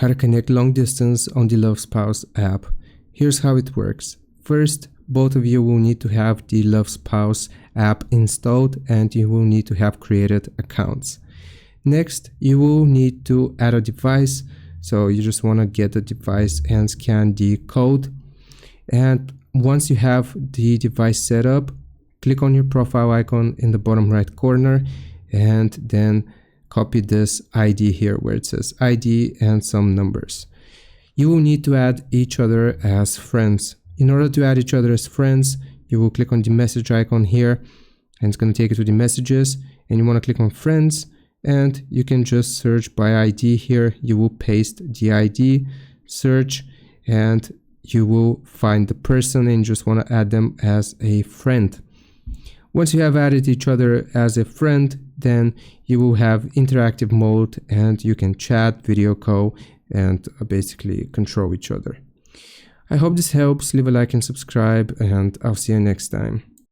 How to connect long distance on the Love Spouse app. Here's how it works. First, both of you will need to have the Love Spouse app installed and you will need to have created accounts. Next, you will need to add a device. So you just want to get the device and scan the code. And once you have the device set up, click on your profile icon in the bottom right corner and then copy this ID here where it says ID and some numbers. You will need to add each other as friends. In order to add each other as friends, you will click on the message icon here and it's going to take you to the messages, and you want to click on friends and you can just search by ID here. You will paste the ID, search, and you will find the person and you just want to add them as a friend. Once you have added each other as a friend, then you will have interactive mode and you can chat, video call, and basically control each other. I hope this helps. Leave a like and subscribe, and I'll see you next time.